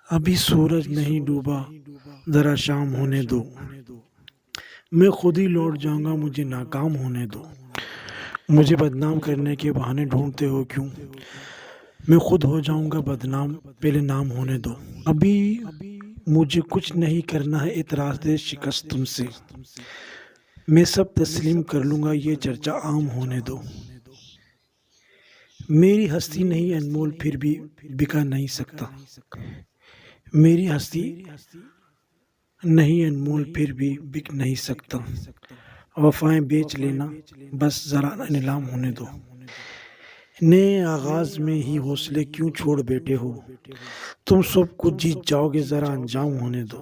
ابھی سورج نہیں ڈوبا، ذرا شام ہونے دو، میں خود ہی لوٹ جاؤں گا، مجھے ناکام ہونے دو۔ مجھے بدنام کرنے کے بہانے ڈھونڈتے ہو کیوں؟ میں خود ہو جاؤں گا بدنام، پہلے نام ہونے دو۔ ابھی مجھے کچھ نہیں کرنا ہے اعتراض دے شکست تم سے، میں سب تسلیم کر لوں گا، یہ چرچا عام ہونے دو۔ میری ہستی نہیں انمول پھر بھی بکا نہیں سکتا، میری ہستی نہیں انمول پھر بھی بک نہیں سکتا۔ وفائیں بیچ لینا، بس ذرا نیلام ہونے دو۔ نئے آغاز میں ہی حوصلے کیوں چھوڑ بیٹھے ہو؟ تم سب کچھ جیت جاؤ گے، ذرا انجام ہونے دو۔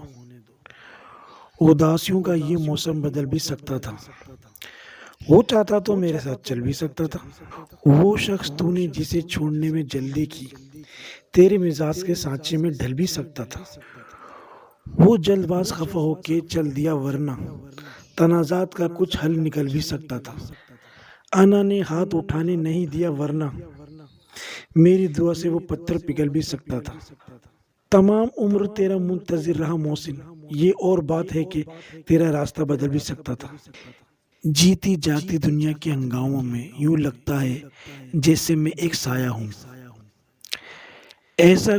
اداسیوں کا یہ موسم بدل بھی سکتا تھا، وہ چاہتا تو میرے ساتھ چل بھی سکتا تھا۔ وہ شخص تو نے جسے چھوڑنے میں جلدی کی، تیرے مزاج کے سانچے میں ڈھل بھی سکتا تھا۔ وہ جلد باز خفا ہو کے چل دیا، ورنہ تنازعات کا کچھ حل نکل بھی سکتا تھا۔ انا نے ہاتھ اٹھانے نہیں دیا، ورنہ میری دعا سے وہ پتھر پگھل بھی سکتا تھا۔ تمام عمر تیرا منتظر رہا محسن، یہ اور بات ہے کہ تیرا راستہ بدل بھی سکتا تھا۔ جیتی جاگتی دنیا کے ہنگاموں میں یوں لگتا ہے جیسے میں ایک سایہ ہوں، ایسا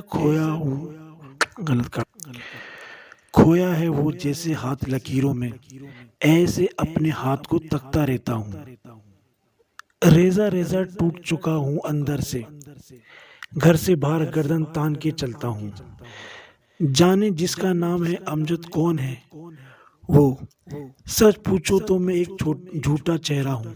کھویا ہے وہ جیسے ہاتھ لکیروں میں، ایسے اپنے ہاتھ کو تکتا رہتا ہوں۔ ریزہ ریزہ ٹوٹ چکا ہوں اندر سے، گھر سے باہر گردن تان کے چلتا ہوں۔ جانے جس کا نام ہے امجد کون ہے وہ، سچ پوچھو تو میں ایک جھوٹا چہرہ ہوں۔